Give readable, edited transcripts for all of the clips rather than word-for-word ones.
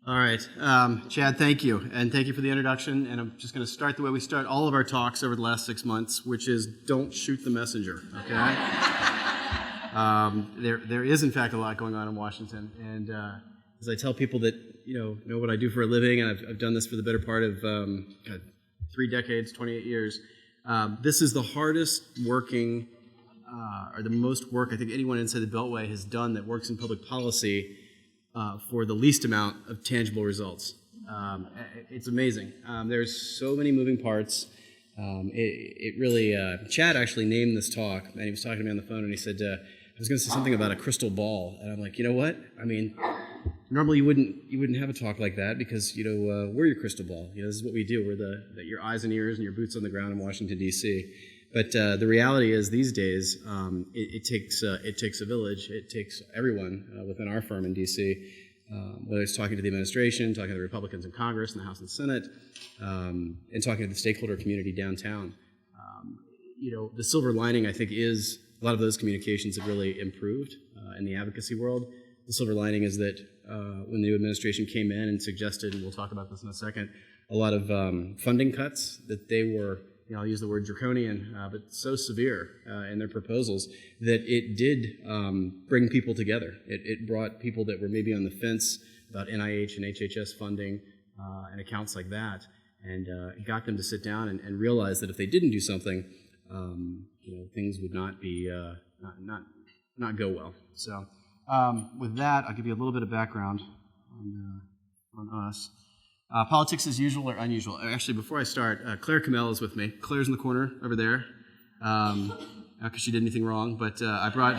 All right. Chad, thank you. And thank you for the introduction. And I'm just going to start the way we start all of our talks over the last 6 months, which is don't shoot the messenger, okay? There is, in fact, a lot going on in Washington. And as I tell people that, know what I do for a living, and I've done this for the better part of 3 decades, 28 years, this is the hardest working, or the most work I think anyone inside the Beltway has done that works in public policy for the least amount of tangible results. It's amazing. There's so many moving parts. It really, Chad actually named this talk, and he was talking to me on the phone, and he said, I was going to say something about a crystal ball, and I'm like, you know what? I mean, normally you wouldn't have a talk like that because, we're your crystal ball. This is what we do. We're your eyes and ears and your boots on the ground in Washington, D.C. But the reality is these days, it takes a village. It takes everyone within our firm in D.C., whether it's talking to the administration, talking to the Republicans in Congress, in the House and Senate, and talking to the stakeholder community downtown. The silver lining, I think, is a lot of those communications have really improved in the advocacy world. The silver lining is that when the new administration came in and suggested, and we'll talk about this in a second, a lot of funding cuts, that they were, I'll use the word draconian, but so severe in their proposals that it did bring people together. It brought people that were maybe on the fence about NIH and HHS funding and accounts like that, and it got them to sit down and realize that if they didn't do something, things would not be not go well. So with that, I'll give you a little bit of background on us. Politics as usual or unusual? Actually, before I start, Claire Kamel is with me. Claire's in the corner over there, not because she did anything wrong, but I brought...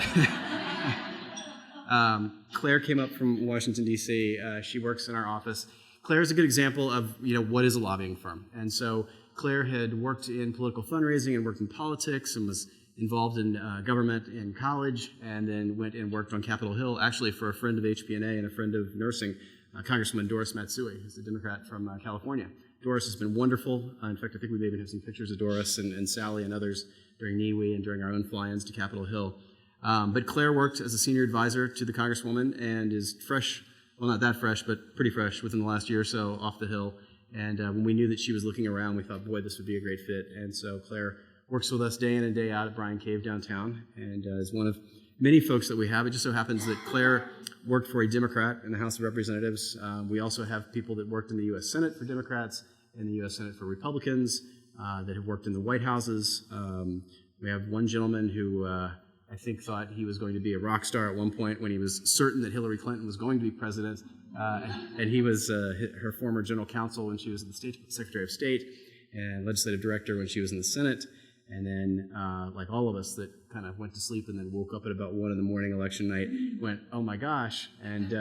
Claire came up from Washington, D.C. She works in our office. Claire's a good example of what is a lobbying firm. And so Claire had worked in political fundraising and worked in politics and was involved in government in college, and then went and worked on Capitol Hill, actually for a friend of HPNA and a friend of nursing, Congresswoman Doris Matsui, who's a Democrat from California. Doris has been wonderful. In fact, I think we maybe have some pictures of Doris and Sally and others during NEWE and during our own fly-ins to Capitol Hill. But Claire worked as a senior advisor to the Congresswoman and is fresh, well, not that fresh, but pretty fresh within the last year or so off the Hill. And when we knew that she was looking around, we thought, boy, this would be a great fit. And so Claire works with us day in and day out at Bryan Cave downtown, and is one of many folks that we have. It just so happens that Claire worked for a Democrat in the House of Representatives. We also have people that worked in the U.S. Senate for Democrats and the U.S. Senate for Republicans that have worked in the White Houses. We have one gentleman who I think thought he was going to be a rock star at one point when he was certain that Hillary Clinton was going to be president. And he was her former general counsel when she was the Secretary of State and legislative director when she was in the Senate. And then, like all of us that kind of went to sleep and then woke up at about 1 a.m. election night, went, oh my gosh, and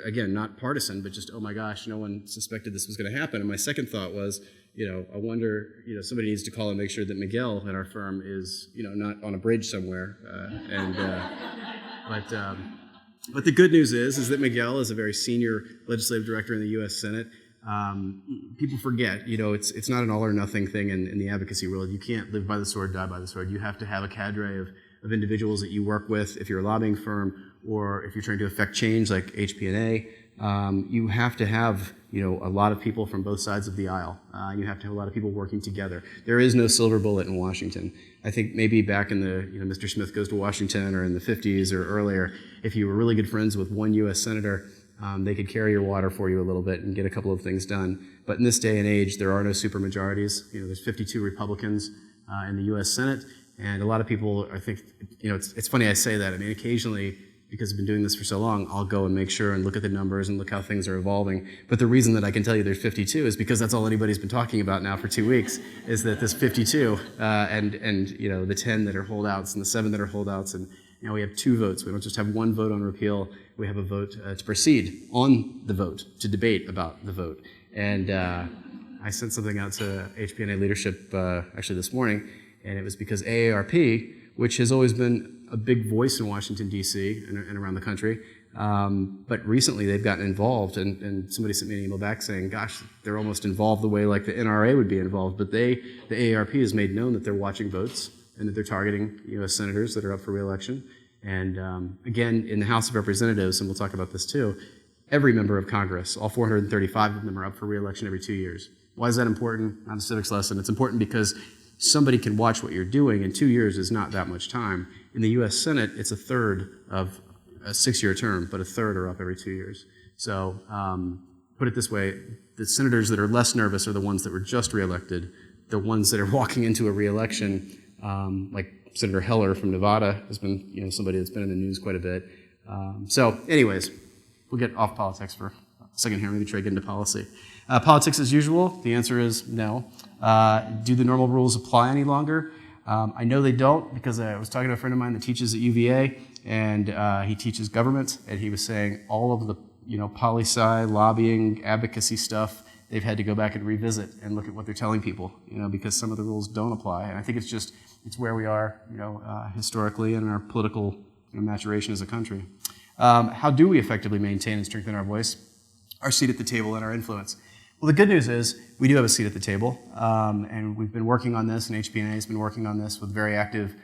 again, not partisan, but just, oh my gosh, no one suspected this was going to happen. And my second thought was, I wonder, somebody needs to call and make sure that Miguel at our firm is, not on a bridge somewhere. But the good news is that Miguel is a very senior legislative director in the U.S. Senate. People forget, it's not an all or nothing thing in the advocacy world. You can't live by the sword, die by the sword. You have to have a cadre of individuals that you work with if you're a lobbying firm, or if you're trying to affect change like HPNA. You have to have, a lot of people from both sides of the aisle. You have to have a lot of people working together. There is no silver bullet in Washington. I think maybe back in the, Mr. Smith Goes to Washington, or in the 50s or earlier, if you were really good friends with one U.S. senator, they could carry your water for you a little bit and get a couple of things done. But in this day and age, there are no supermajorities. There's 52 Republicans in the U.S. Senate, and a lot of people, I think, it's funny I say that. I mean, occasionally, because I've been doing this for so long, I'll go and make sure and look at the numbers and look how things are evolving. But the reason that I can tell you there's 52 is because that's all anybody's been talking about now for 2 weeks, is that there's 52 and the 10 that are holdouts and the 7 that are holdouts, and now we have 2 votes. We don't just have 1 vote on repeal. We have a vote to proceed on the vote, to debate about the vote. And I sent something out to HPNA Leadership actually this morning, and it was because AARP, which has always been a big voice in Washington, D.C. and around the country, but recently they've gotten involved, and somebody sent me an email back saying, gosh, they're almost involved the way like the NRA would be involved, but the AARP has made known that they're watching votes and that they're targeting U.S. senators that are up for re-election. And again, in the House of Representatives, and we'll talk about this too, every member of Congress, all 435 of them, are up for re-election every 2 years. Why is that important? Not a civics lesson. It's important because somebody can watch what you're doing, and 2 years is not that much time. In the U.S. Senate, it's a third of a 6-year term, but a third are up every 2 years. So put it this way, the senators that are less nervous are the ones that were just reelected. The ones that are walking into a reelection, like Senator Heller from Nevada has been, somebody that's been in the news quite a bit. So anyways, we'll get off politics for a second here, maybe try to get into policy. Politics as usual, the answer is no. Do the normal rules apply any longer? I know they don't, because I was talking to a friend of mine that teaches at UVA, and he teaches government, and he was saying all of the poli-sci, lobbying, advocacy stuff, they've had to go back and revisit and look at what they're telling people, because some of the rules don't apply. And I think it's where we are, historically and in our political maturation as a country. How do we effectively maintain and strengthen our voice, our seat at the table, and our influence? Well, the good news is we do have a seat at the table, and we've been working on this, and HPNA has been working on this with a very active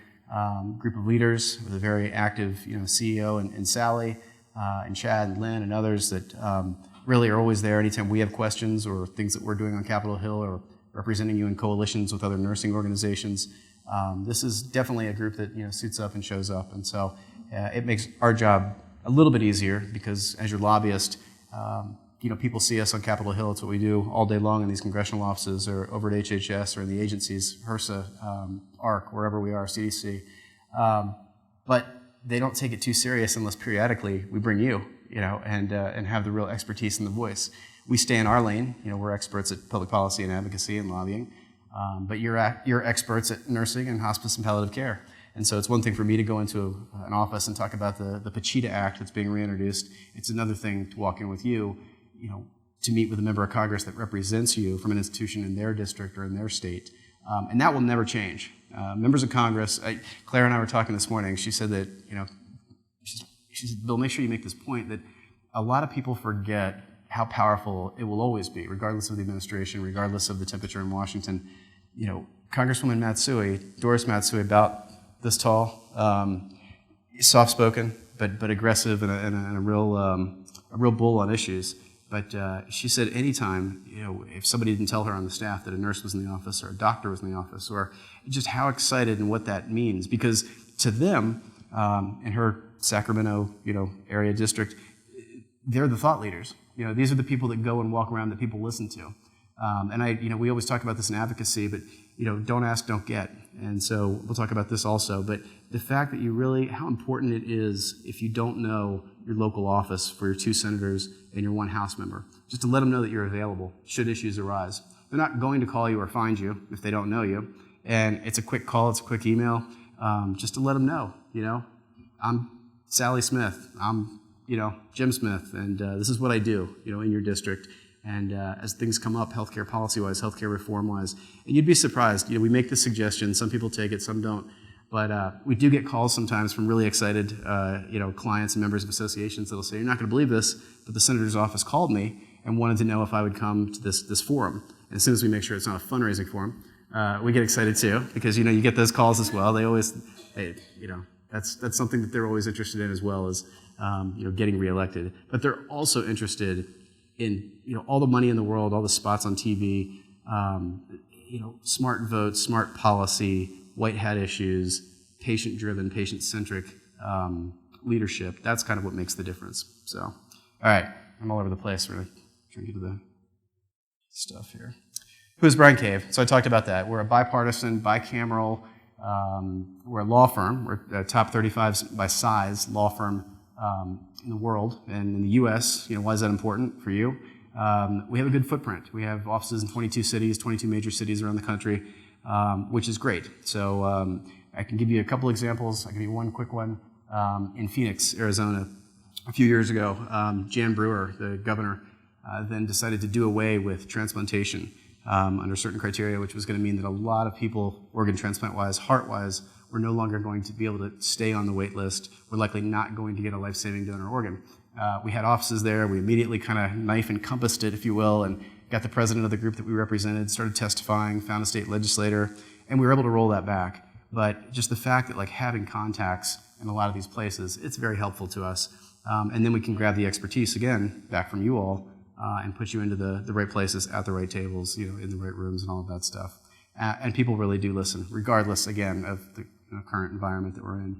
group of leaders, with a very active CEO and Sally, and Chad and Lynn and others that really are always there anytime we have questions or things that we're doing on Capitol Hill or representing you in coalitions with other nursing organizations. This is definitely a group that suits up and shows up, and so it makes our job a little bit easier because as your lobbyist, people see us on Capitol Hill. It's what we do all day long in these congressional offices or over at HHS or in the agencies, HRSA, ARC, wherever we are, CDC. But they don't take it too serious unless periodically we bring you, and have the real expertise in the voice. We stay in our lane. We're experts at public policy and advocacy and lobbying, but you're experts at nursing and hospice and palliative care. And so it's one thing for me to go into an office and talk about the PACHITA Act that's being reintroduced. It's another thing to walk in with you, to meet with a member of Congress that represents you from an institution in their district or in their state. And that will never change. Members of Congress, Claire and I were talking this morning, she said that, she said, Bill, make sure you make this point that a lot of people forget how powerful it will always be, regardless of the administration, regardless of the temperature in Washington. Congresswoman Matsui, Doris Matsui, about this tall, soft-spoken, but aggressive and a real bull on issues. But she said anytime, if somebody didn't tell her on the staff that a nurse was in the office or a doctor was in the office, or just how excited and what that means, because to them, in her Sacramento, area district, they're the thought leaders. These are the people that go and walk around that people listen to. And we always talk about this in advocacy, but don't ask, don't get. And so we'll talk about this also. But the fact that how important it is if you don't know your local office for your 2 senators and your 1 House member, just to let them know that you're available should issues arise. They're not going to call you or find you if they don't know you. And it's a quick call, it's a quick email, just to let them know, I'm Sally Smith, I'm, Jim Smith, and this is what I do, in your district. And as things come up, healthcare policy-wise, healthcare reform-wise, and you'd be surprised. We make the suggestion. Some people take it, some don't. But we do get calls sometimes from really excited, clients and members of associations that'll say, "You're not going to believe this, but the senator's office called me and wanted to know if I would come to this forum." And as soon as we make sure it's not a fundraising forum, we get excited too, because you get those calls as well. That's something that they're always interested in as well as getting reelected. But they're also interested in all the money in the world, all the spots on TV, smart votes, smart policy, white hat issues, patient-driven, patient-centric leadership. That's kind of what makes the difference. So, all right, I'm all over the place. We're trying to get to the stuff here. Who is Bryan Cave? So I talked about that. We're a bipartisan, bicameral. We're a law firm. We're a top 35 by size law firm in the world and in the U.S. Why is that important for you? We have a good footprint. We have offices in 22 cities, 22 major cities around the country, which is great. So I can give you a couple examples. I'll give you one quick one. In Phoenix, Arizona, a few years ago, Jan Brewer, the governor, then decided to do away with transplantation under certain criteria, which was going to mean that a lot of people, organ transplant-wise, heart-wise, were no longer going to be able to stay on the wait list. We're likely not going to get a life-saving donor organ. We had offices there. We immediately kind of knife and compassed it, if you will, and got the president of the group that we represented, started testifying, found a state legislator, and we were able to roll that back. but just the fact that like having contacts in a lot of these places, it's very helpful to us. And then we can grab the expertise again back from you all and put you into the right places at the right tables, in the right rooms and all of that stuff. And people really do listen, regardless again of the current environment that we're in.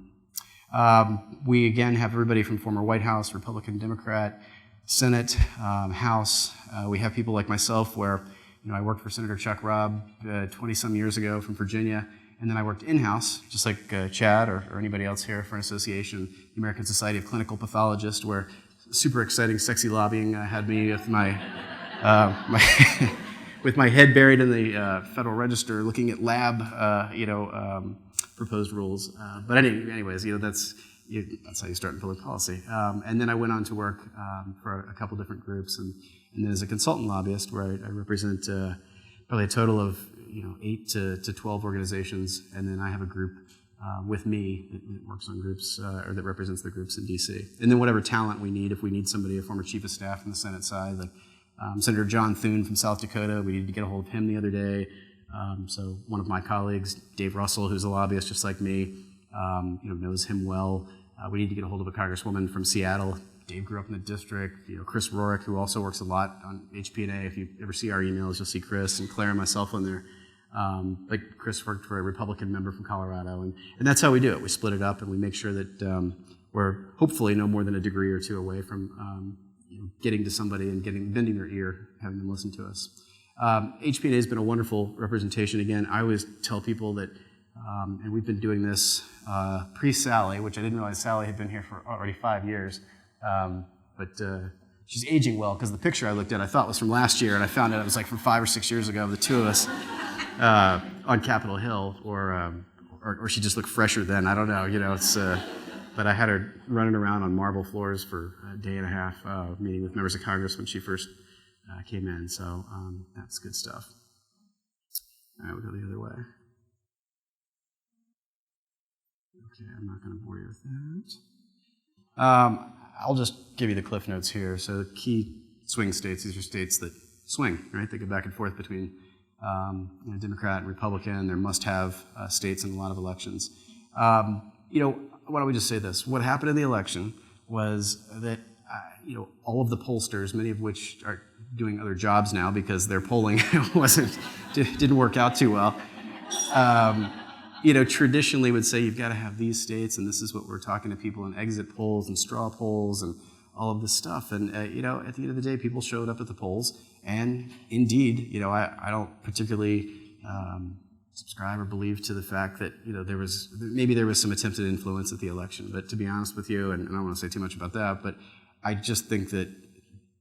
We again have everybody from former White House, Republican, Democrat, Senate, House. We have people like myself where I worked for Senator Chuck Robb 20-some years ago from Virginia, and then I worked in-house, just like Chad or anybody else here, for an association, the American Society of Clinical Pathologists, where super exciting, sexy lobbying had me with my with my head buried in the Federal Register, looking at lab, proposed rules. But anyways, that's how you start in public policy. And then I went on to work for a couple different groups, and then as a consultant lobbyist, where I represent probably a total of 8 to 12 organizations, and then I have a group with me that works on groups or that represents the groups in D.C. And then whatever talent we need, if we need somebody, a former chief of staff from the Senate side, like Senator John Thune from South Dakota, we needed to get a hold of him the other day. So one of my colleagues, Dave Russell, who's a lobbyist just like me, knows him well. We need to get a hold of a congresswoman from Seattle. Dave grew up in the district. Chris Rorick, who also works a lot on HPNA. If you ever see our emails, you'll see Chris and Claire and myself on there. Like Chris worked for a Republican member from Colorado, and that's how we do it. We split it up, and we make sure that we're hopefully no more than a degree or two away from getting to somebody and bending their ear, having them listen to us. HPNA has been a wonderful representation. Again, I always tell people that, and we've been doing this pre-Sally, which I didn't realize Sally had been here for already 5 years, but she's aging well, because the picture I looked at I thought was from last year, and I found out it was like from 5 or 6 years ago, the two of us on Capitol Hill, or she just looked fresher then. I don't know, it's. But I had her running around on marble floors for a day and a half, meeting with members of Congress when she first came in. So that's good stuff. All right, we'll go the other way. Okay, I'm not going to bore you with that. I'll just give you the cliff notes here. So key swing states, these are states that swing, right? They go back and forth between Democrat and Republican. They're must-have states in a lot of elections. Why don't we just say this? What happened in the election was that all of the pollsters, many of which are doing other jobs now because their polling didn't work out too well, traditionally would say you've got to have these states, and this is what we're talking to people in exit polls and straw polls and all of this stuff. And at the end of the day, people showed up at the polls, and indeed, I don't particularly subscribe or believe to the fact that there was some attempted influence at the election. But to be honest with you, and I don't want to say too much about that, but I just think that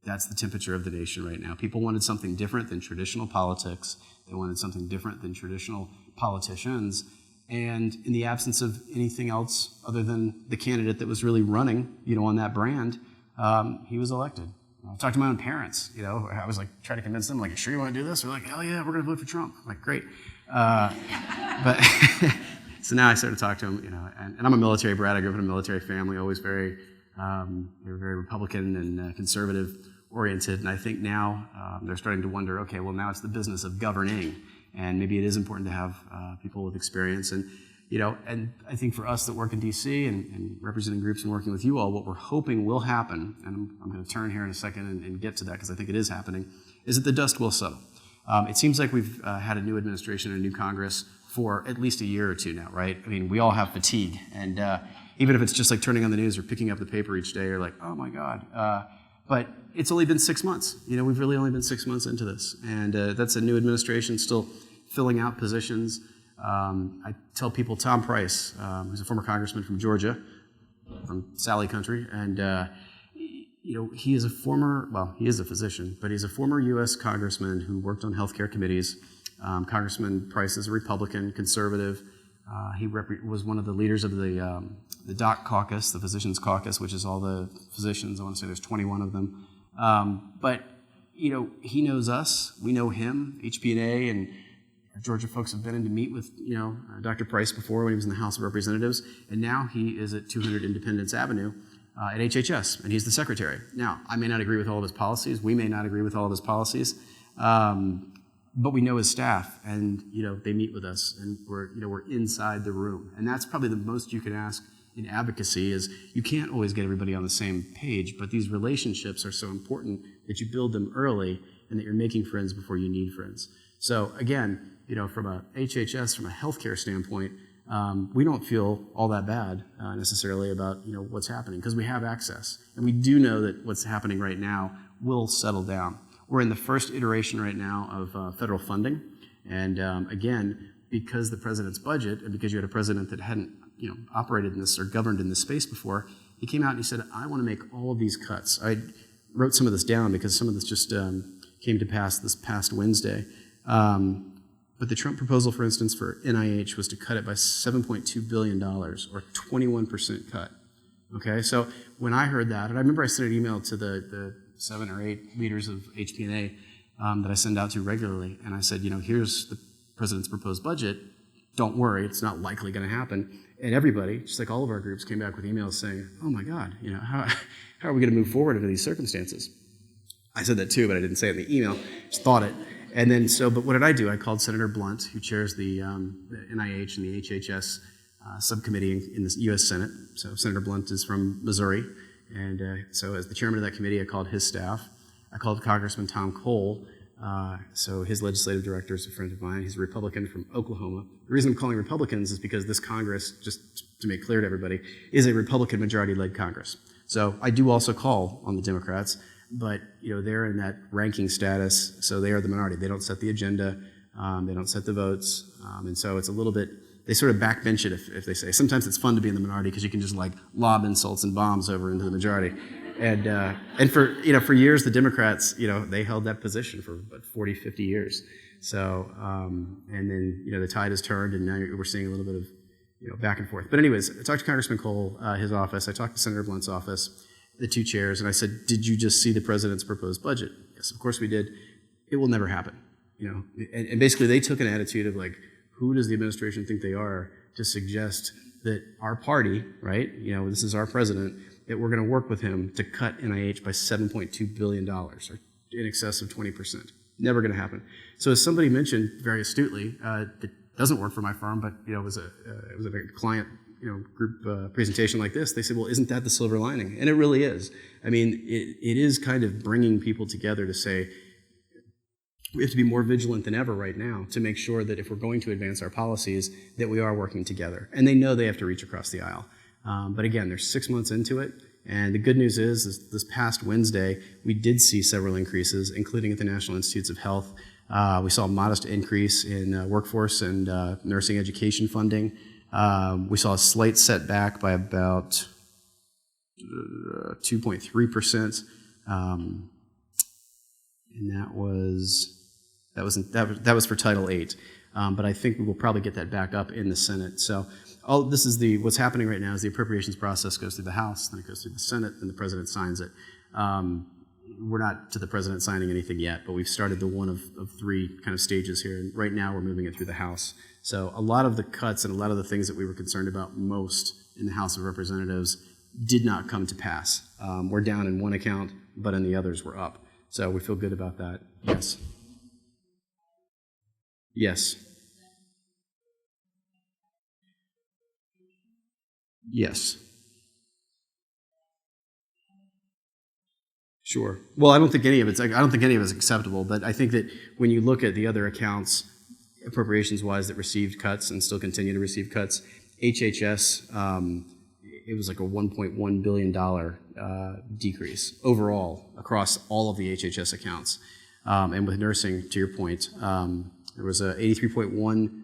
that's the temperature of the nation right now. People wanted something different than traditional politics. They wanted something different than traditional politicians. And in the absence of anything else other than the candidate that was really running, on that brand, he was elected. I talked to my own parents. I was like trying to convince them, like, "You sure you want to do this?" They're like, "Hell yeah, we're going to vote for Trump." I'm like, "Great." But so now I started to talk to them, and I'm a military brat. I grew up in a military family, always they were very Republican and conservative oriented. And I think now they're starting to wonder, okay, well, now it's the business of governing, and maybe it is important to have people with experience. And and I think for us that work in D.C. and representing groups and working with you all, what we're hoping will happen, and I'm going to turn here in a second and get to that because I think it is happening, is that the dust will settle. It seems like we've had a new administration and a new Congress for at least a year or two now, right? I mean, we all have fatigue, and even if it's just like turning on the news or picking up the paper each day, you're like, oh my God. But it's only been 6 months. We've really only been 6 months into this, and that's a new administration still filling out positions. I tell people Tom Price, who's a former congressman from Georgia, from Sally country, and he is he is a physician, but he's a former U.S. congressman who worked on healthcare committees. Congressman Price is a Republican, conservative. He was one of the leaders of the Doc Caucus, the Physicians Caucus, which is all the physicians. I want to say there's 21 of them. But he knows us. We know him. HPNA and Georgia folks have been in to meet with Dr. Price before when he was in the House of Representatives, and now he is at 200 Independence Avenue at HHS, and he's the secretary. Now, I may not agree with all of his policies. We may not agree with all of his policies. But we know his staff, and they meet with us, and we're inside the room, and that's probably the most you can ask in advocacy. Is you can't always get everybody on the same page, but these relationships are so important that you build them early, and that you're making friends before you need friends. So again, from a HHS, from a healthcare standpoint, we don't feel all that bad necessarily about what's happening, because we have access, and we do know that what's happening right now will settle down. We're in the first iteration right now of federal funding, and again, because the president's budget, and because you had a president that hadn't operated in this or governed in this space before, he came out and he said, I want to make all of these cuts. I wrote some of this down because some of this just came to pass this past Wednesday. But the Trump proposal, for instance, for NIH was to cut it by $7.2 billion, or 21% cut. Okay, so when I heard that, and I remember I sent an email to the 7 or 8 leaders of HPNA that I send out to regularly, and I said, here's the president's proposed budget. Don't worry, it's not likely going to happen. And everybody, just like all of our groups, came back with emails saying, oh my God, how are we going to move forward under these circumstances? I said that too, but I didn't say it in the email, just thought it. And then, but what did I do? I called Senator Blunt, who chairs the NIH and the HHS subcommittee in the U.S. Senate. So Senator Blunt is from Missouri. And so as the chairman of that committee, I called his staff. I called Congressman Tom Cole. So his legislative director is a friend of mine. He's a Republican from Oklahoma. The reason I'm calling Republicans is because this Congress, just to make clear to everybody, is a Republican majority-led Congress. So I do also call on the Democrats, but they're in that ranking status, so they are the minority. They don't set the agenda, they don't set the votes, and so it's a little bit, they sort of backbench it if they say. Sometimes it's fun to be in the minority because you can just lob insults and bombs over into the majority. And for years, the Democrats, they held that position for about 40, 50 years. So, and then, the tide has turned, and now we're seeing a little bit of, back and forth. But anyways, I talked to Congressman Cole, his office. I talked to Senator Blunt's office, the two chairs, and I said, did you just see the president's proposed budget? Yes, of course we did. It will never happen. And basically they took an attitude of who does the administration think they are to suggest that our party, right, this is our president, that we're going to work with him to cut NIH by $7.2 billion, or in excess of 20%. Never going to happen. So as somebody mentioned very astutely, that doesn't work for my firm, but it was a client group presentation like this, they said, well, isn't that the silver lining? And it really is. I mean, it is kind of bringing people together to say, we have to be more vigilant than ever right now to make sure that if we're going to advance our policies, that we are working together. And they know they have to reach across the aisle. But again, they're 6 months into it. And the good news is this past Wednesday, we did see several increases, including at the National Institutes of Health. We saw a modest increase in workforce and nursing education funding. We saw a slight setback by about 2.3%, and that was for Title VIII. But I think we will probably get that back up in the Senate. So this is what's happening right now is the appropriations process goes through the House, then it goes through the Senate, then the president signs it. We're not to the president signing anything yet, but we've started the one of 3 kind of stages here, and right now we're moving it through the House. So a lot of the cuts and a lot of the things that we were concerned about most in the House of Representatives did not come to pass. We're down in one account, but in the others we're up. So we feel good about that. Yes. Yes. Yes. Sure. Well, I don't think any of it's acceptable, but I think that when you look at the other accounts, appropriations-wise, that received cuts and still continue to receive cuts, HHS, it was like a $1.1 billion decrease overall across all of the HHS accounts. And with nursing, to your point, there was a 83.1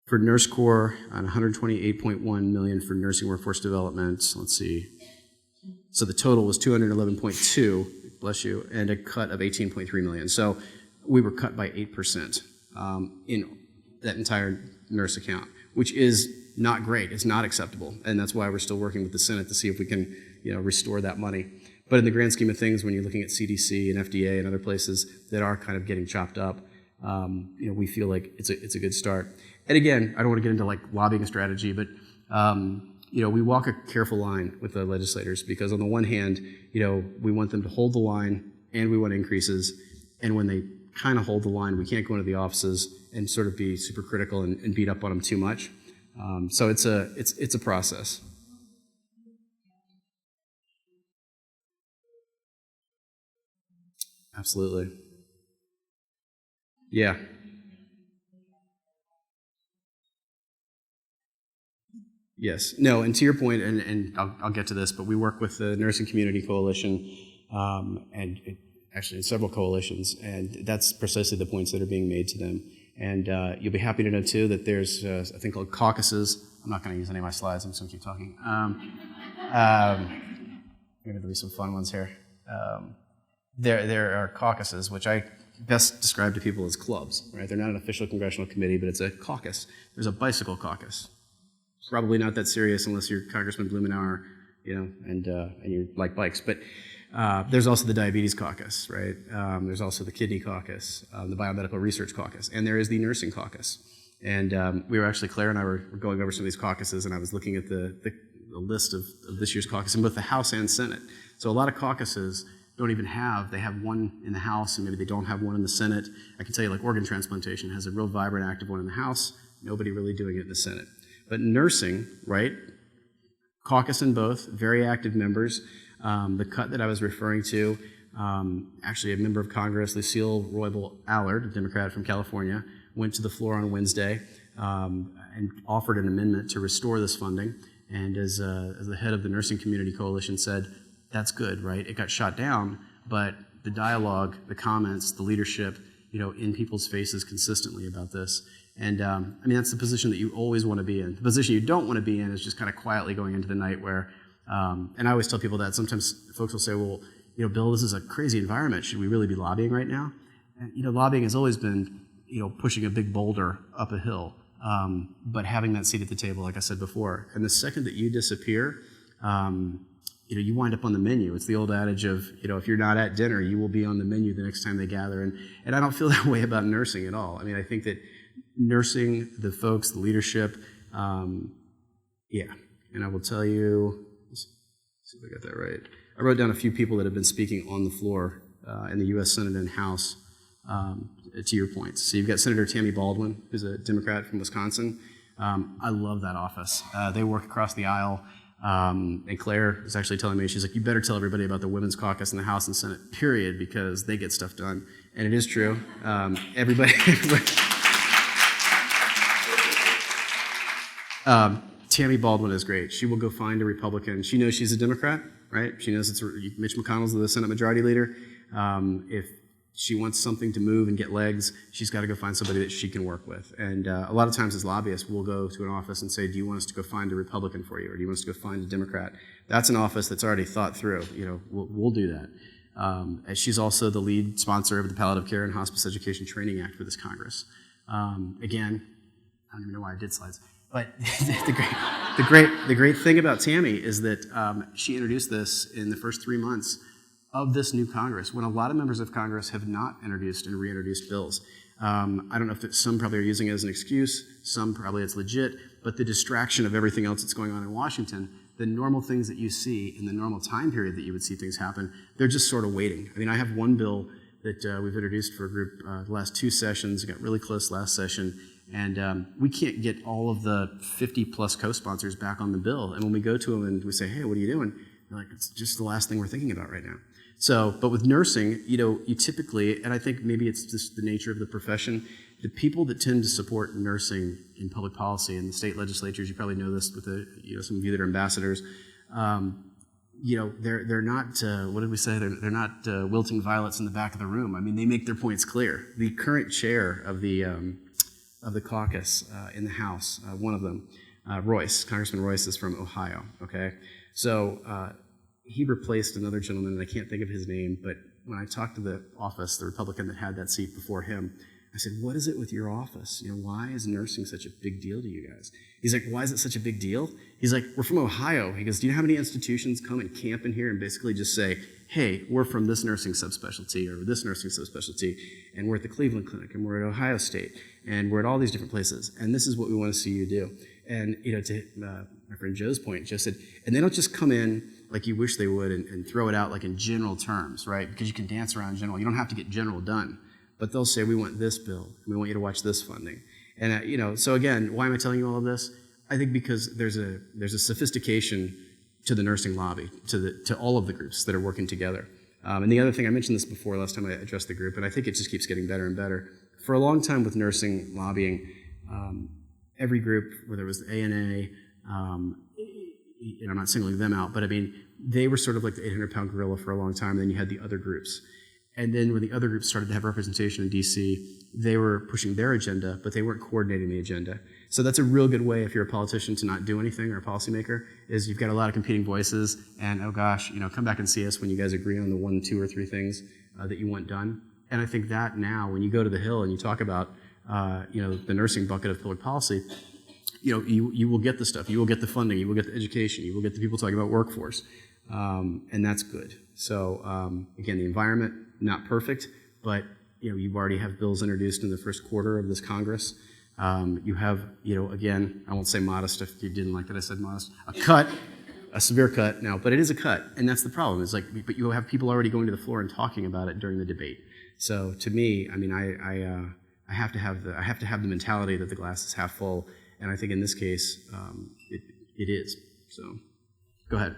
for Nurse Corps and 128.1 million for nursing workforce development. Let's see. So the total was 211.2, bless you, and a cut of 18.3 million. So we were cut by 8% in that entire nurse account, which is not great. It's not acceptable, and that's why we're still working with the Senate to see if we can, restore that money. But in the grand scheme of things, when you're looking at CDC and FDA and other places that are kind of getting chopped up, we feel like it's a good start. And again, I don't want to get into lobbying strategy, but we walk a careful line with the legislators because on the one hand, we want them to hold the line and we want increases. And when they kind of hold the line. We can't go into the offices and sort of be super critical and beat up on them too much. So it's a process. Absolutely. Yeah. Yes. No, and to your point, and I'll get to this, but we work with the Nursing Community Coalition, actually several coalitions, and that's precisely the points that are being made to them. And you'll be happy to know, too, that there's a thing called Caucuses. I'm not going to use any of my slides. I'm just going to keep talking. Maybe there'll be some fun ones here. There are caucuses, which I best describe to people as clubs, right? They're not an official congressional committee, but it's a caucus. There's a bicycle caucus. Probably not that serious unless you're Congressman Blumenauer, and you like bikes. But there's also the Diabetes Caucus, right? There's also the Kidney Caucus, the Biomedical Research Caucus, and there is the Nursing Caucus. And we were actually, Claire and I were going over some of these caucuses, and I was looking at the list of this year's caucus in both the House and Senate. So a lot of caucuses don't even they have one in the House, and maybe they don't have one in the Senate. I can tell you, like organ transplantation has a real vibrant, active one in the House, nobody really doing it in the Senate. But nursing, right, caucus in both, very active members. The cut that I was referring to, actually a member of Congress, Lucille Roybal Allard, a Democrat from California, went to the floor on Wednesday and offered an amendment to restore this funding. And as the head of the Nursing Community Coalition said, that's good, right? It got shot down, but the dialogue, the comments, the leadership, in people's faces consistently about this. And that's the position that you always want to be in. The position you don't want to be in is just kind of quietly going into the night where, and I always tell people that sometimes folks will say, well, Bill, this is a crazy environment. Should we really be lobbying right now? And, lobbying has always been, pushing a big boulder up a hill, but having that seat at the table, like I said before. And the second that you disappear, you wind up on the menu. It's the old adage of, if you're not at dinner, you will be on the menu the next time they gather. And I don't feel that way about nursing at all. I mean, I think that nursing, the folks, the leadership, and I will tell you, let's see if I got that right. I wrote down a few people that have been speaking on the floor in the U.S. Senate and House to your points. So you've got Senator Tammy Baldwin, who's a Democrat from Wisconsin. I love that office. They work across the aisle. And Claire was actually telling me, she's like, you better tell everybody about the Women's Caucus in the House and Senate, period, because they get stuff done. And it is true. Everybody Tammy Baldwin is great. She will go find a Republican. She knows she's a Democrat, right? She knows it's Mitch McConnell's the Senate Majority Leader. If she wants something to move and get legs, she's got to go find somebody that she can work with. And a lot of times as lobbyists, we'll go to an office and say, do you want us to go find a Republican for you, or do you want us to go find a Democrat? That's an office that's already thought through. We'll do that. And she's also the lead sponsor of the Palliative Care and Hospice Education Training Act for this Congress. Again, I don't even know why I did slides. But the great thing about Tammy is that she introduced this in the first 3 months of this new Congress, when a lot of members of Congress have not introduced and reintroduced bills. I don't know if some probably are using it as an excuse, some probably it's legit, but the distraction of everything else that's going on in Washington, the normal things that you see in the normal time period that you would see things happen, they're just sort of waiting. I mean, I have one bill that we've introduced for a group the last 2 sessions, got really close last session, and we can't get all of the 50-plus co-sponsors back on the bill. And when we go to them and we say, hey, what are you doing? They're like, it's just the last thing we're thinking about right now. So, but with nursing, you typically, and I think maybe it's just the nature of the profession, the people that tend to support nursing in public policy in the state legislatures, you probably know this with some of you that are ambassadors, they're not, what did we say? They're not wilting violets in the back of the room. I mean, they make their points clear. The current chair of the caucus in the House, one of them, Congressman Royce is from Ohio, okay? So he replaced another gentleman, and I can't think of his name, but when I talked to the office, the Republican that had that seat before him, I said, what is it with your office? Why is nursing such a big deal to you guys? He's like, why is it such a big deal? He's like, we're from Ohio. He goes, do you know how many institutions come and camp in here and basically just say, hey, we're from this nursing subspecialty or this nursing subspecialty, and we're at the Cleveland Clinic, and we're at Ohio State, and we're at all these different places, and this is what we want to see you do. And, to my friend Joe's point, Joe said, and they don't just come in like you wish they would and throw it out like in general terms, right? Because you can dance around general. You don't have to get general done. but they'll say, we want this bill, and we want you to watch this funding. And, so again, why am I telling you all of this? I think because there's a sophistication to the nursing lobby, to all of the groups that are working together. And the other thing, I mentioned this before last time I addressed the group, and I think it just keeps getting better and better. For a long time with nursing lobbying, every group, whether it was the ANA, I'm not singling them out, but I mean, they were sort of like the 800-pound gorilla for a long time, and then you had the other groups. And then when the other groups started to have representation in D.C., they were pushing their agenda, but they weren't coordinating the agenda. So that's a real good way, if you're a politician, to not do anything, or a policymaker, is you've got a lot of competing voices, and oh gosh, come back and see us when you guys agree on the 1, 2, or 3 things that you want done. And I think that now, when you go to the Hill and you talk about the nursing bucket of public policy, you will get the stuff, you will get the funding, you will get the education, you will get the people talking about workforce, and that's good. So again, the environment, not perfect, but you already have bills introduced in the first quarter of this Congress. You have, again, I won't say modest if you didn't like that I said modest, a severe cut now, but it is a cut, and that's the problem. It's like, but you have people already going to the floor and talking about it during the debate. So to me, I mean, I have to have the mentality that the glass is half full, and I think in this case, it is. So, go ahead.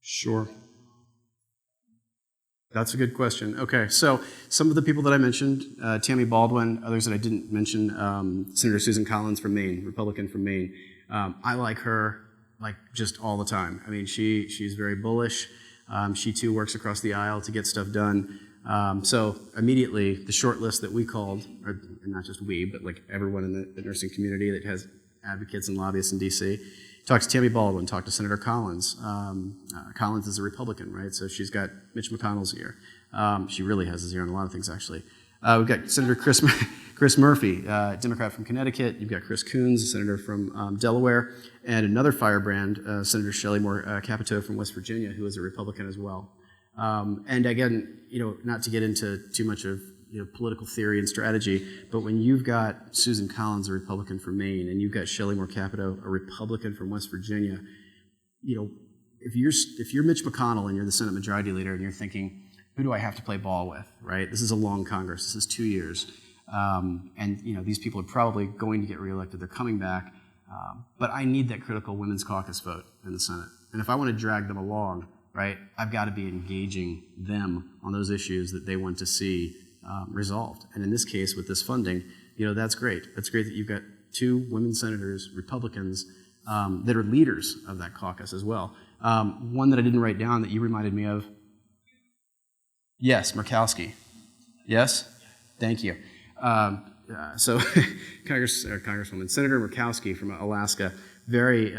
Sure. That's a good question. Okay, so some of the people that I mentioned, Tammy Baldwin, others that I didn't mention, Senator Susan Collins from Maine, Republican from Maine. I like her just all the time. I mean, she's very bullish. She too works across the aisle to get stuff done. So immediately, the short list that we called, or not just we, but like everyone in the nursing community that has advocates and lobbyists in D.C., talked to Tammy Baldwin, talked to Senator Collins. Collins is a Republican, right? So she's got Mitch McConnell's ear. She really has his ear on a lot of things, actually. We've got Senator Chris Murphy, Democrat from Connecticut. You've got Chris Coons, a senator from Delaware, and another firebrand, Senator Shelley Moore Capito from West Virginia, who is a Republican as well. And again, not to get into too much of political theory and strategy, but when you've got Susan Collins, a Republican from Maine, and you've got Shelley Moore Capito, a Republican from West Virginia, if you're Mitch McConnell and you're the Senate Majority Leader and you're thinking, who do I have to play ball with, right? This is a long Congress. This is 2 years. And these people are probably going to get reelected. They're coming back. But I need that critical women's caucus vote in the Senate. And if I want to drag them along, right, I've got to be engaging them on those issues that they want to see resolved. And in this case, with this funding, that's great. That's great that you've got 2 women senators, Republicans, that are leaders of that caucus as well. One that I didn't write down that you reminded me of. Yes, Murkowski. Yes? Thank you. So Congresswoman, Senator Murkowski from Alaska, very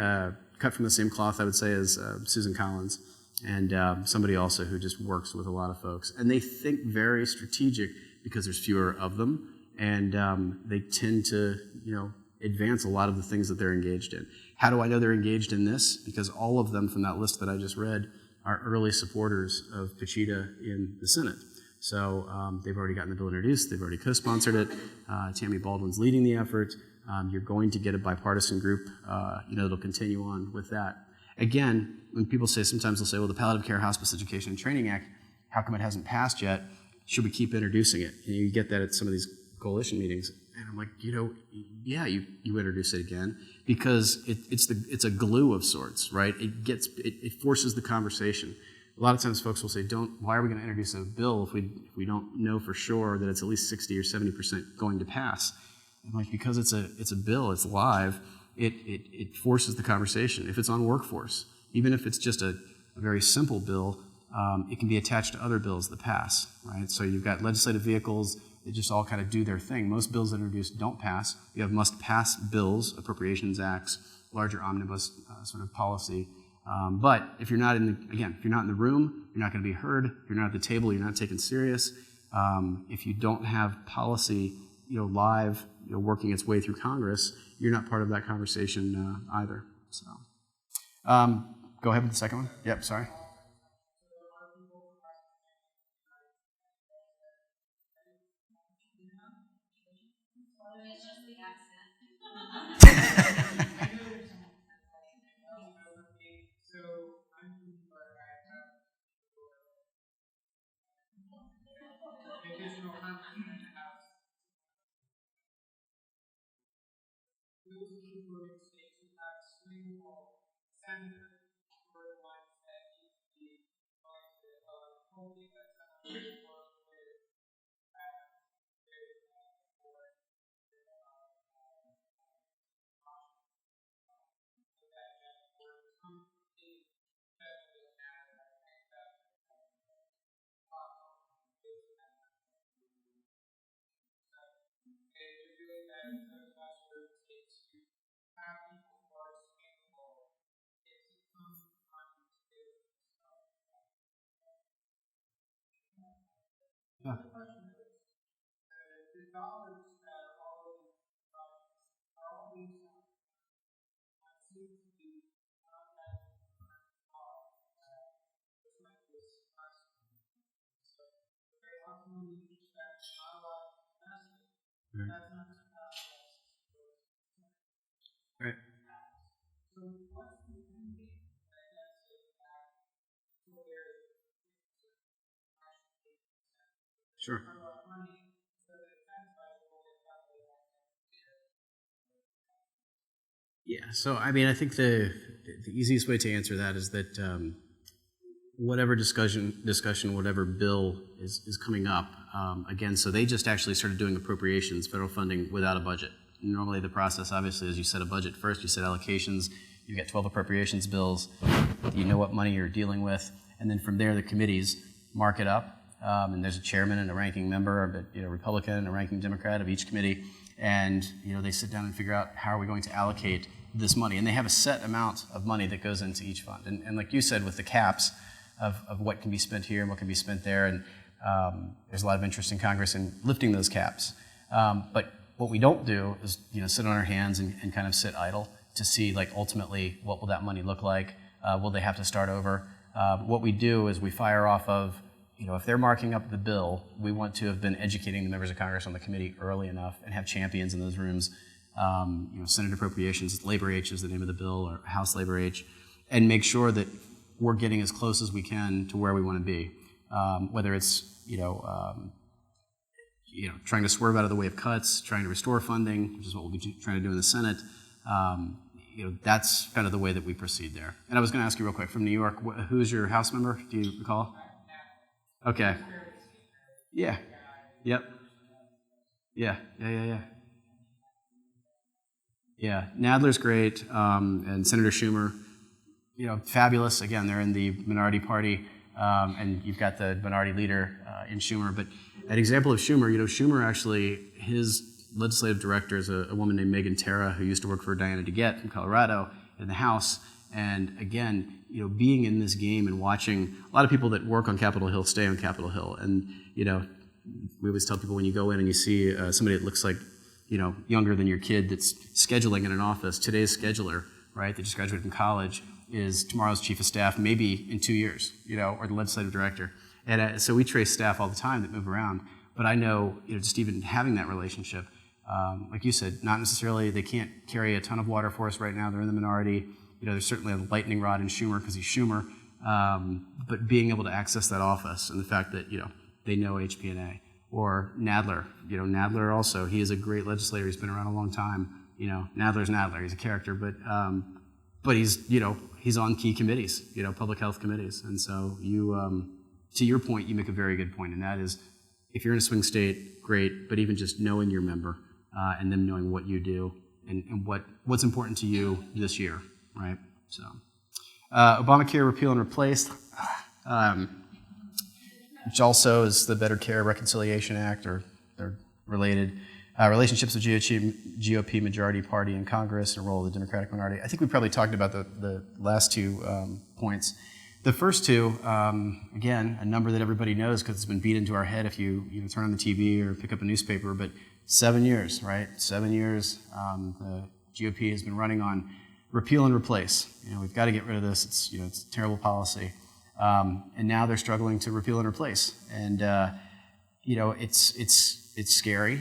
cut from the same cloth, I would say, as Susan Collins, and somebody also who just works with a lot of folks. And they think very strategic because there's fewer of them, and they tend to, advance a lot of the things that they're engaged in. How do I know they're engaged in this? Because all of them from that list that I just read are early supporters of Pachita in the Senate. So they've already gotten the bill introduced. They've already co-sponsored it. Tammy Baldwin's leading the effort. You're going to get a bipartisan group, that'll continue on with that. Again, when people say, sometimes they'll say, well, the Palliative Care, Hospice, Education, and Training Act, how come it hasn't passed yet? Should we keep introducing it? And you get that at some of these coalition meetings. And I'm like, yeah, you introduce it again because it's a glue of sorts, right? It forces the conversation. A lot of times folks will say, why are we going to introduce a bill if we don't know for sure that it's at least 60 or 70% going to pass? I'm like, because it's a bill, it's live, it forces the conversation. If it's on workforce, even if it's just a very simple bill, it can be attached to other bills that pass, right? So you've got legislative vehicles that just all kind of do their thing. Most bills that are introduced don't pass. You have must-pass bills, appropriations acts, larger omnibus sort of policy. But if you're not in the room, you're not going to be heard. If you're not at the table, you're not taken serious. If you don't have policy live, working its way through Congress, you're not part of that conversation either. So, go ahead with the second one. Yep, sorry. Yeah. Right. Sure. Yeah. So, I mean, I think the easiest way to answer that is that whatever discussion, whatever bill is coming up, again, so they just actually started doing appropriations, federal funding, without a budget. Normally the process, obviously, is you set a budget first, you set allocations, you get 12 appropriations bills, you know what money you're dealing with, and then from there the committees mark it up, and there's a chairman and a ranking member, a Republican and a ranking Democrat of each committee, and they sit down and figure out how are we going to allocate this money, and they have a set amount of money that goes into each fund, and like you said, with the caps of what can be spent here and what can be spent there, and there's a lot of interest in Congress in lifting those caps, but what we don't do is sit on our hands and kind of sit idle to see, like, ultimately what will that money look like, will they have to start over. What we do is we fire off of, if they're marking up the bill, we want to have been educating the members of Congress on the committee early enough and have champions in those rooms, Senate Appropriations, Labor H is the name of the bill, or House Labor H, and make sure that we're getting as close as we can to where we want to be, whether it's, trying to swerve out of the way of cuts, trying to restore funding, which is what we'll be trying to do in the Senate. That's kind of the way that we proceed there. And I was going to ask you real quick, from New York, who's your House member? Do you recall? Okay. Yeah. Yep. Yeah. Yeah. Nadler's great, and Senator Schumer, fabulous. Again, they're in the minority party, and you've got the minority leader in Schumer. But an example of Schumer, Schumer actually, his legislative director is a woman named Megan Terra, who used to work for Diana DeGette from Colorado in the House. And again, being in this game and watching, a lot of people that work on Capitol Hill stay on Capitol Hill. And, we always tell people when you go in and you see somebody that looks like, younger than your kid that's scheduling in an office, today's scheduler, right, that just graduated from college, is tomorrow's chief of staff, maybe in 2 years, or the legislative director. And so we trace staff all the time that move around. But I know, just even having that relationship, like you said, not necessarily, they can't carry a ton of water for us right now. They're in the minority. There's certainly a lightning rod in Schumer because he's Schumer. But being able to access that office and the fact that, they know HPNA. Or Nadler. Nadler also, he is a great legislator. He's been around a long time. Nadler's Nadler. He's a character, but he's, he's on key committees, public health committees. And so to your point, you make a very good point, and that is, if you're in a swing state, great, but even just knowing your member and them knowing what you do and what's important to you this year, right? So, Obamacare repeal and replace, which also is the Better Care Reconciliation Act, or they're related. Relationships with GOP majority party in Congress and the role of the Democratic minority. I think we probably talked about the last two points. The first two, again, a number that everybody knows because it's been beat into our head if you turn on the TV or pick up a newspaper, but 7 years, right? 7 years, the GOP has been running on repeal and replace. We've got to get rid of this. It's a terrible policy. And now they're struggling to repeal and replace. And, it's scary.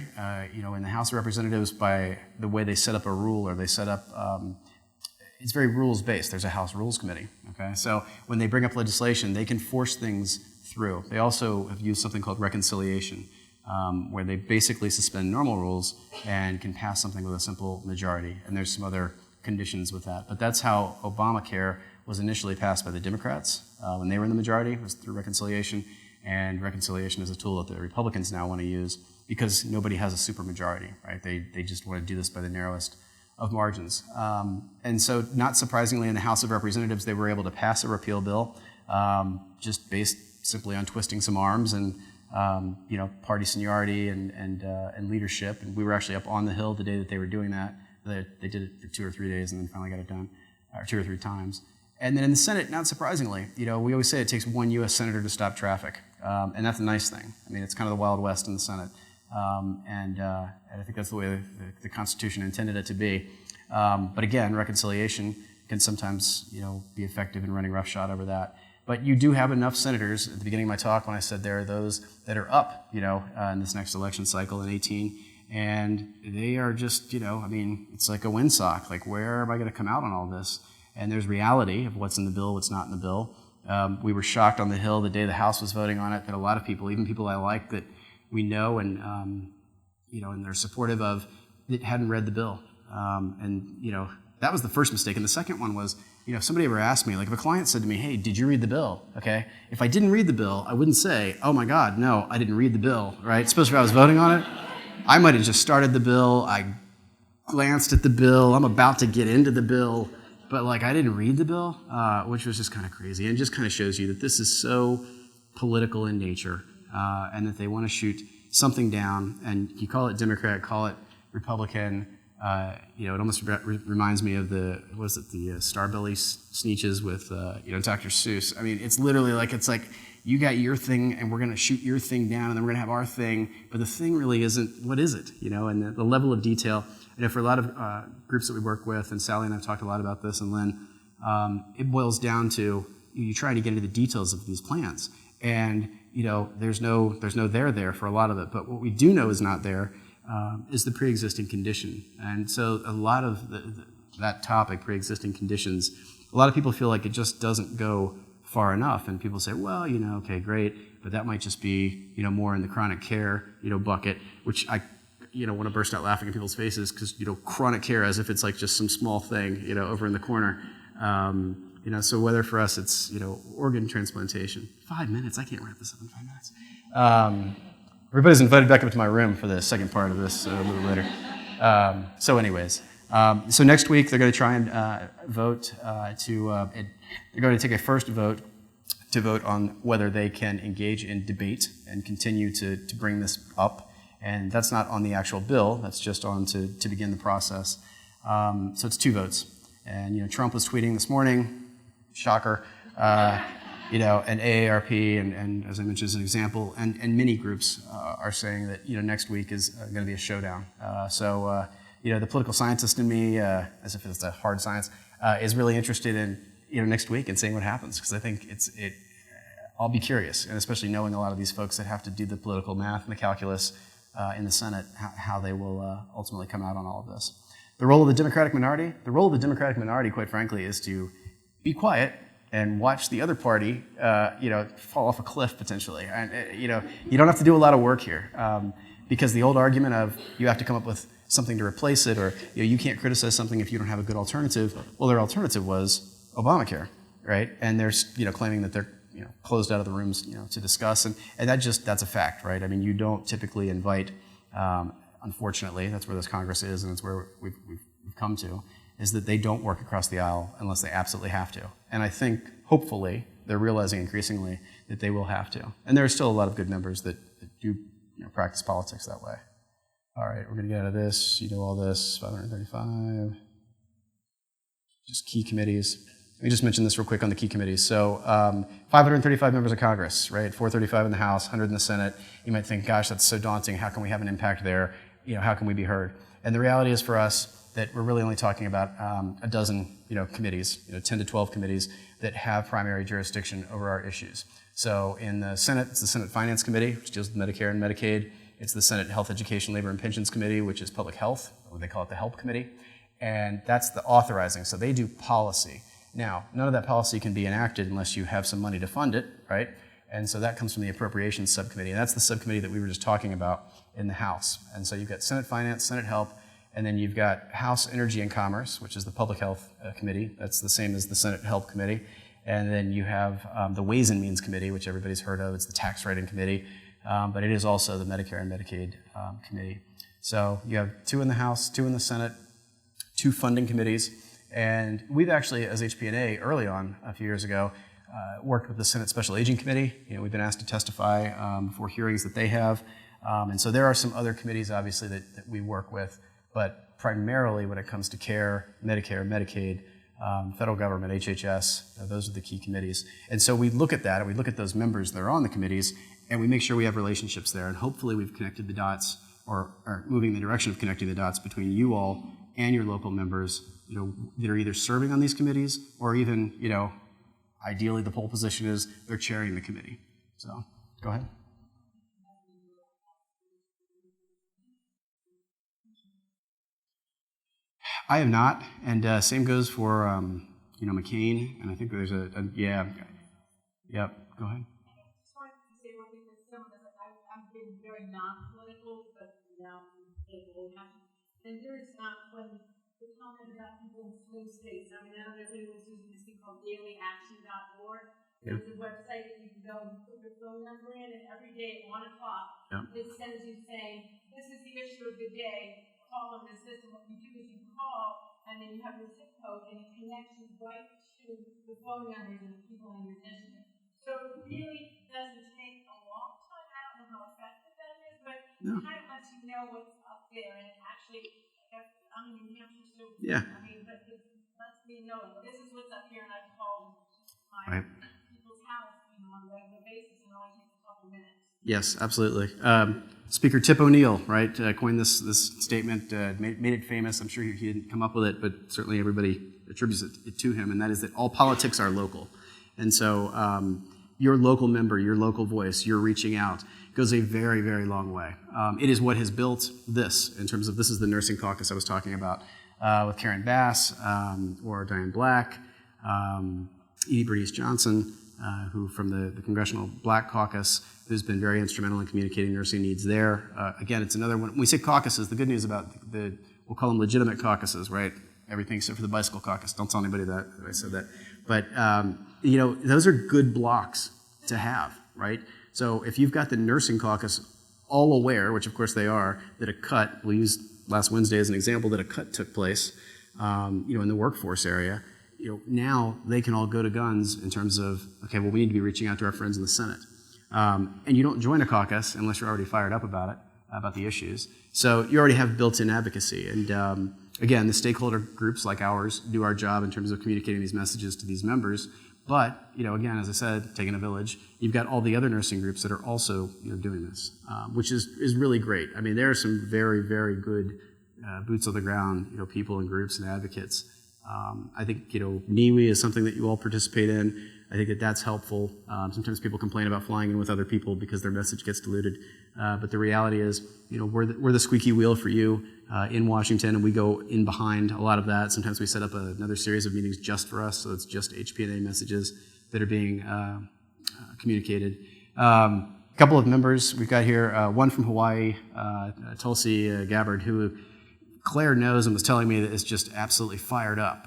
In the House of Representatives, by the way they set up a rule, or they set up, it's very rules-based. There's a House Rules Committee, okay? So when they bring up legislation, they can force things through. They also have used something called reconciliation, where they basically suspend normal rules and can pass something with a simple majority. And there's some other conditions with that. But that's how Obamacare was initially passed by the Democrats when they were in the majority. It was through reconciliation. And reconciliation is a tool that the Republicans now want to use because nobody has a supermajority, right? They just want to do this by the narrowest of margins. And so, not surprisingly, in the House of Representatives, they were able to pass a repeal bill just based simply on twisting some arms and party seniority and leadership. And we were actually up on the Hill the day that they were doing that. They did it for 2 or 3 days and then finally got it done, or 2 or 3 times. And then in the Senate, not surprisingly, we always say it takes one U.S. senator to stop traffic, and that's a nice thing. I mean, it's kind of the Wild West in the Senate, and I think that's the way the Constitution intended it to be. But again, reconciliation can sometimes, be effective in running roughshod over that. But you do have enough senators. At the beginning of my talk, when I said there are those that are up, in this next election cycle in 18, and they are just, it's like a windsock. Like, where am I going to come out on all this? And there's reality of what's in the bill, what's not in the bill. We were shocked on the Hill the day the House was voting on it that a lot of people, even people I like that we know and they're supportive of, that hadn't read the bill. That was the first mistake. And the second one was, if somebody ever asked me, like if a client said to me, hey, did you read the bill? Okay. If I didn't read the bill, I wouldn't say, oh my God, no, I didn't read the bill, right? Especially if I was voting on it. I might have just started the bill. I glanced at the bill. I'm about to get into the bill. But I didn't read the bill, which was just kind of crazy, and just kind of shows you that this is so political in nature, and that they want to shoot something down. And you call it Democrat, call it Republican. It almost reminds me of the Starbelly Sneetches with Dr. Seuss. I mean, it's literally it's like you got your thing, and we're going to shoot your thing down, and then we're going to have our thing. But the thing really isn't. What is it? And the level of detail. For a lot of groups that we work with, and Sally and I have talked a lot about this, and Lynn, it boils down to you trying to get into the details of these plans. And there's no there for a lot of it. But what we do know is not there is the pre-existing condition. And so a lot of that topic, pre-existing conditions, a lot of people feel like it just doesn't go far enough. And people say, well, okay, great, but that might just be more in the chronic care bucket, which I want to burst out laughing in people's faces because, chronic care as if it's like just some small thing, over in the corner. So whether for us it's, organ transplantation. 5 minutes, I can't wrap this up in 5 minutes. Everybody's invited back up to my room for the second part of this a little later. So next week they're going to try and vote they're going to take a first vote to vote on whether they can engage in debate and continue to bring this up. And that's not on the actual bill, that's just on to begin the process. So it's 2 votes. And, Trump was tweeting this morning, shocker, and AARP, and as I mentioned as an example, and many groups are saying that, next week is going to be a showdown. The political scientist in me, as if it's a hard science, is really interested in, next week and seeing what happens, because I think I'll be curious, and especially knowing a lot of these folks that have to do the political math and the calculus in the Senate, how they will ultimately come out on all of this. The role of the Democratic minority, quite frankly, is to be quiet and watch the other party, fall off a cliff potentially. And you don't have to do a lot of work here, because the old argument of you have to come up with something to replace it, or you can't criticize something if you don't have a good alternative. Well, their alternative was Obamacare, right? And they're claiming that they're closed out of the rooms, to discuss, and that's a fact, right? I mean, you don't typically invite, unfortunately, that's where this Congress is, and it's where we've come to, is that they don't work across the aisle unless they absolutely have to. And I think, hopefully, they're realizing increasingly that they will have to. And there are still a lot of good members that do practice politics that way. All right, we're going to get out of this. All this, 535. Just key committees. Let me just mention this real quick on the key committees. So 535 members of Congress, right? 435 in the House, 100 in the Senate. You might think, gosh, that's so daunting. How can we have an impact there? How can we be heard? And the reality is for us that we're really only talking about a dozen, committees, 10 to 12 committees that have primary jurisdiction over our issues. So in the Senate, it's the Senate Finance Committee, which deals with Medicare and Medicaid. It's the Senate Health, Education, Labor, and Pensions Committee, which is Public Health, or they call it the HELP Committee. And that's the authorizing. So they do policy. Now, none of that policy can be enacted unless you have some money to fund it, right? And so that comes from the Appropriations Subcommittee. And that's the subcommittee that we were just talking about in the House. And so you've got Senate Finance, Senate Health, and then you've got House Energy and Commerce, which is the Public Health Committee. That's the same as the Senate Health Committee. And then you have the Ways and Means Committee, which everybody's heard of. It's the Tax Writing Committee, but it is also the Medicare and Medicaid Committee. So you have 2 in the House, 2 in the Senate, 2 funding committees. And we've actually, as HPNA, early on, a few years ago, worked with the Senate Special Aging Committee. We've been asked to testify for hearings that they have. And so there are some other committees, obviously, that we work with. But primarily when it comes to care, Medicare, Medicaid, federal government, HHS, those are the key committees. And so we look at that, and we look at those members that are on the committees, and we make sure we have relationships there. And hopefully we've connected the dots, or are moving in the direction of connecting the dots between you all and your local members, that are either serving on these committees, or even, ideally the pole position is they're chairing the committee. So, go ahead. I have not, and same goes for McCain, and I think there's yep. Go ahead. I just wanted to say one thing with some of this. I've been very non-political, but now political. And there's when we're talking about people in swing states. I mean, I know there's this thing called DailyAction.org. There's a website that you can go and put your phone number in, and every day at 1 o'clock, it sends you saying, "This is the issue of the day. Call on this system." What you do is you call, and then you have your zip code, and it connects you right to the phone numbers of the people in your district. So it really doesn't take a long time. I don't know how effective that is, but it kind of lets you know what's up there, and it actually, I'm in New Hampshire, so but it lets me know this is what's up here, and I've called my people's house, on a regular basis, and it only takes a couple minutes. Yes, absolutely. Speaker Tip O'Neill, right, coined this statement, made it famous. I'm sure he didn't come up with it, but certainly everybody attributes it to him, and that is that all politics are local. And so your local member, your local voice, your reaching out goes a very, very long way. It is what has built this, in terms of this is the nursing caucus I was talking about with Karen Bass or Diane Black, Edie Bernice Johnson, who from the Congressional Black Caucus, who's been very instrumental in communicating nursing needs there. Again, it's another one. When we say caucuses, the good news about we'll call them legitimate caucuses, right? Everything except for the bicycle caucus. Don't tell anybody that I said that. But, those are good blocks to have, right? So if you've got the nursing caucus all aware, which of course they are, that a cut, we'll use last Wednesday as an example, that a cut took place, in the workforce area, now they can all go to guns in terms of, okay, well, we need to be reaching out to our friends in the Senate. And you don't join a caucus unless you're already fired up about it, about the issues. So you already have built-in advocacy. And again, the stakeholder groups like ours do our job in terms of communicating these messages to these members. But, again, as I said, taking a village, you've got all the other nursing groups that are also doing this, which is really great. I mean, there are some very, very good boots on the ground, people and groups and advocates. I think, NIWI is something that you all participate in. I think that that's helpful. Sometimes people complain about flying in with other people because their message gets diluted. But the reality is, we're the squeaky wheel for you in Washington, and we go in behind a lot of that. Sometimes we set up another series of meetings just for us, so it's just HPNA messages that are being communicated. A couple of members we've got here, one from Hawaii, Tulsi Gabbard, who Claire knows and was telling me that is just absolutely fired up.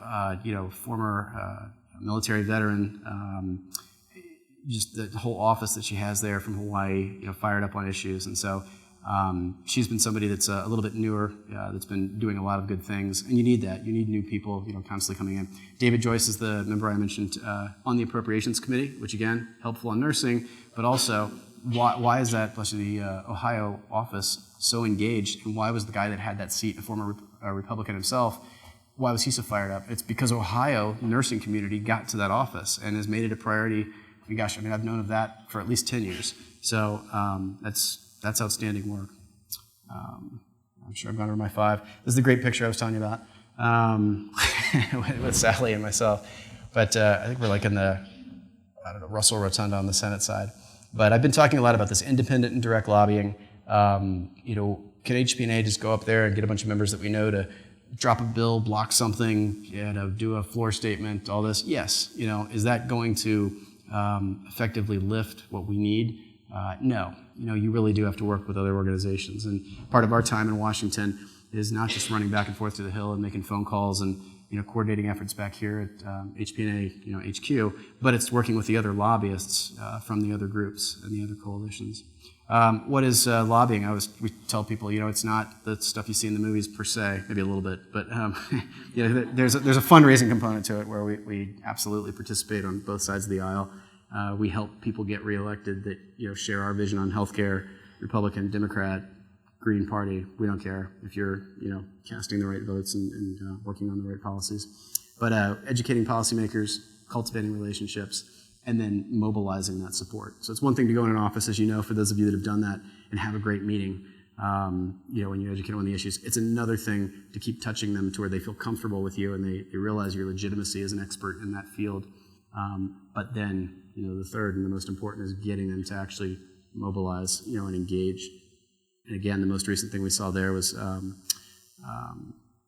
Former military veteran, just the whole office that she has there from Hawaii, fired up on issues. And so she's been somebody that's a little bit newer, that's been doing a lot of good things. And you need that. You need new people, constantly coming in. David Joyce is the member I mentioned on the Appropriations Committee, which again, helpful on nursing, but also why is that, the Ohio office so engaged, and why was the guy that had that seat, a former Republican himself, why was he so fired up? It's because Ohio nursing community got to that office and has made it a priority. Gosh, I mean, I've known of that for at least 10 years. So that's outstanding work. I'm sure I've gone over my 5. This is the great picture I was telling you about with Sally and myself. But I think we're like in the, Russell Rotunda on the Senate side. But I've been talking a lot about this independent and direct lobbying. Can HPNA just go up there and get a bunch of members that we know to drop a bill, block something, do a floor statement, all this? Yes. Is that going to effectively lift what we need? No. You really do have to work with other organizations. And part of our time in Washington is not just running back and forth to the Hill and making phone calls and coordinating efforts back here at HPNA HQ, but it's working with the other lobbyists from the other groups and the other coalitions. What is lobbying? We tell people, it's not the stuff you see in the movies per se, maybe a little bit, but there's a fundraising component to it where we absolutely participate on both sides of the aisle. We help people get reelected that share our vision on healthcare, Republican, Democrat, Green Party. We don't care if you're casting the right votes and working on the right policies. But educating policymakers, cultivating relationships, and then mobilizing that support. So it's one thing to go in an office, as you know, for those of you that have done that, and have a great meeting, when you educate on the issues. It's another thing to keep touching them to where they feel comfortable with you and they realize your legitimacy as an expert in that field. But then, the third and the most important is getting them to actually mobilize, and engage. And again, the most recent thing we saw there was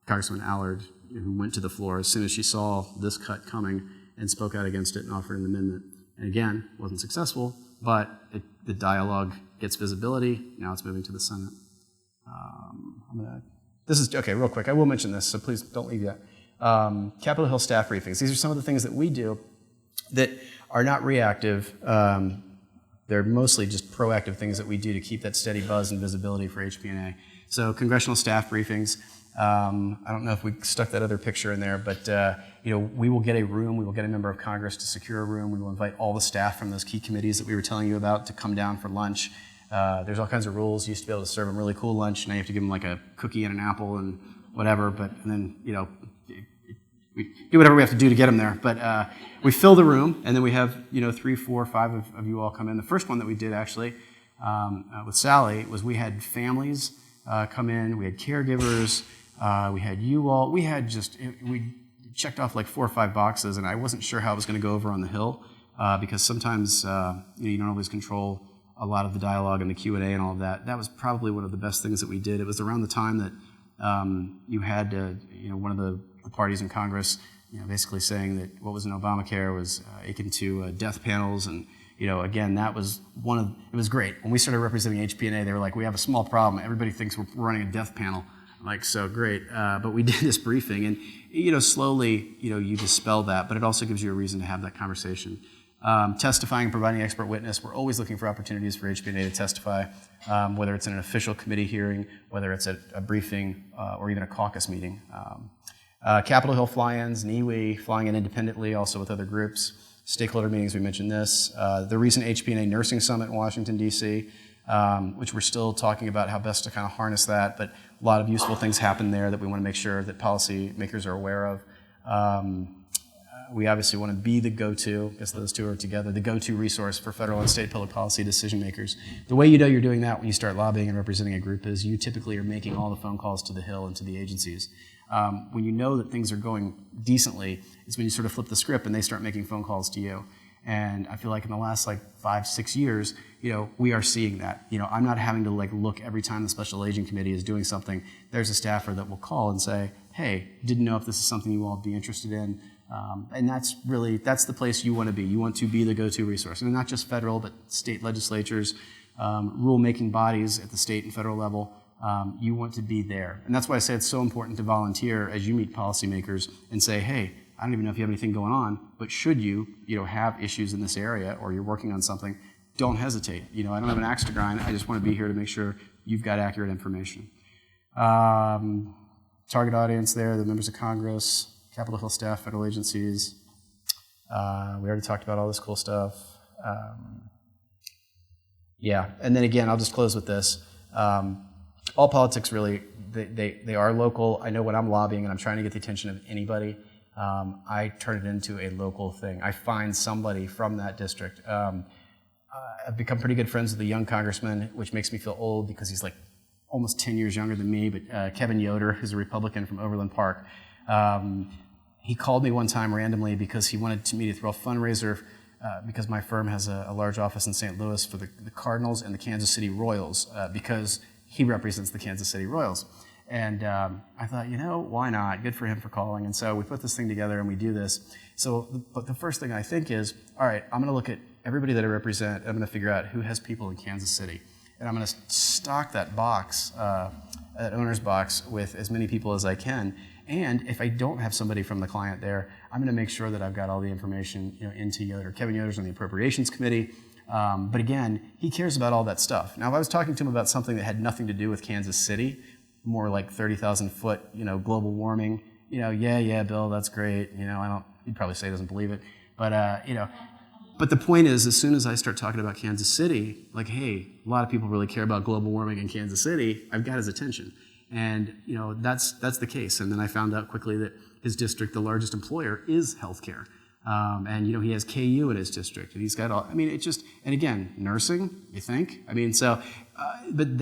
Congresswoman Allard, who went to the floor as soon as she saw this cut coming and spoke out against it and offered an amendment. And again, wasn't successful, but the dialogue gets visibility. Now it's moving to the Senate. This is, okay, real quick. I will mention this, so please don't leave yet. Capitol Hill staff briefings. These are some of the things that we do that are not reactive. They're mostly just proactive things that we do to keep that steady buzz and visibility for HPNA. So congressional staff briefings. I don't know if we stuck that other picture in there, but we will get a room, we will get a member of Congress to secure a room, we will invite all the staff from those key committees that we were telling you about to come down for lunch. There's all kinds of rules. You used to be able to serve them really cool lunch, now you have to give them like a cookie and an apple and whatever, and then, we do whatever we have to do to get them there. But we fill the room, and then we have 3, 4, 5 of you all come in. The first one that we did actually with Sally was we had families come in, we had caregivers, we had you all. We checked off like 4 or 5 boxes, and I wasn't sure how it was going to go over on the Hill because sometimes you don't always control a lot of the dialogue and the Q&A and all of that. That was probably one of the best things that we did. It was around the time that you had one of the parties in Congress basically saying that what was in Obamacare was akin to death panels, and again, that was it was great. When we started representing HPNA, they were like, we have a small problem. Everybody thinks we're running a death panel. Like, so great. But we did this briefing, and slowly, you dispel that, but it also gives you a reason to have that conversation. Testifying and providing expert witness. We're always looking for opportunities for HPNA to testify, whether it's in an official committee hearing, whether it's at a briefing, or even a caucus meeting. Capitol Hill fly-ins, NEWI, flying in independently, also with other groups. Stakeholder meetings, we mentioned this. The recent HPNA Nursing Summit in Washington, D.C., which we're still talking about how best to kind of harness that, but a lot of useful things happen there that we want to make sure that policymakers are aware of. We obviously want to be the go-to, I guess those two are together, the go-to resource for federal and state public policy decision makers. The way you know you're doing that when you start lobbying and representing a group is you typically are making all the phone calls to the Hill and to the agencies. When you know that things are going decently, it's when you sort of flip the script and they start making phone calls to you. And I feel like in the last 5, 6 years, we are seeing that. I'm not having to look every time the special agent committee is doing something. There's a staffer that will call and say, hey, didn't know if this is something you all would be interested in. And that's the place you want to be. You want to be the go-to resource. And not just federal, but state legislatures, rule-making bodies at the state and federal level. You want to be there. And that's why I say it's so important to volunteer as you meet policymakers and say, hey, I don't even know if you have anything going on, but should you, have issues in this area or you're working on something, don't hesitate. I don't have an axe to grind. I just want to be here to make sure you've got accurate information. Target audience there, the members of Congress, Capitol Hill staff, federal agencies. We already talked about all this cool stuff. And then again, I'll just close with this. All politics really, they are local. I know when I'm lobbying and I'm trying to get the attention of anybody, I turn it into a local thing. I find somebody from that district. I've become pretty good friends with a young congressman, which makes me feel old because he's like almost 10 years younger than me, but Kevin Yoder, who's a Republican from Overland Park. He called me one time randomly because he wanted me to throw a fundraiser because my firm has a large office in St. Louis for the Cardinals and the Kansas City Royals because he represents the Kansas City Royals. And I thought, why not? Good for him for calling. And so we put this thing together and we do this. But the first thing I think is, all right, I'm going to look at everybody that I represent. I'm going to figure out who has people in Kansas City. And I'm going to stock that box, that owner's box, with as many people as I can. And if I don't have somebody from the client there, I'm going to make sure that I've got all the information into Yoder. Kevin Yoder's on the Appropriations Committee. But again, he cares about all that stuff. Now, if I was talking to him about something that had nothing to do with Kansas City, more like 30,000 foot, global warming, yeah, Bill, that's great. He'd probably say he doesn't believe it. But, but the point is, as soon as I start talking about Kansas City, like, hey, a lot of people really care about global warming in Kansas City, I've got his attention. And, that's the case. And then I found out quickly that his district, the largest employer, is healthcare. And, he has KU in his district. And he's got all, and again, nursing, you think? But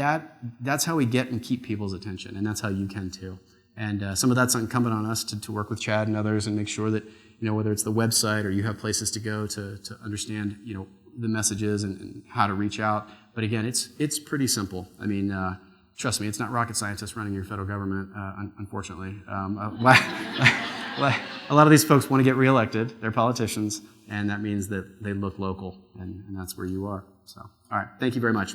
that's how we get and keep people's attention. And that's how you can too. And some of that's incumbent on us to work with Chad and others and make sure that, whether it's the website or you have places to go to understand, the messages and how to reach out. But again, it's pretty simple. Trust me, it's not rocket scientists running your federal government, unfortunately. A lot of these folks want to get reelected. They're politicians, and that means that they look local, and that's where you are. So, all right, thank you very much.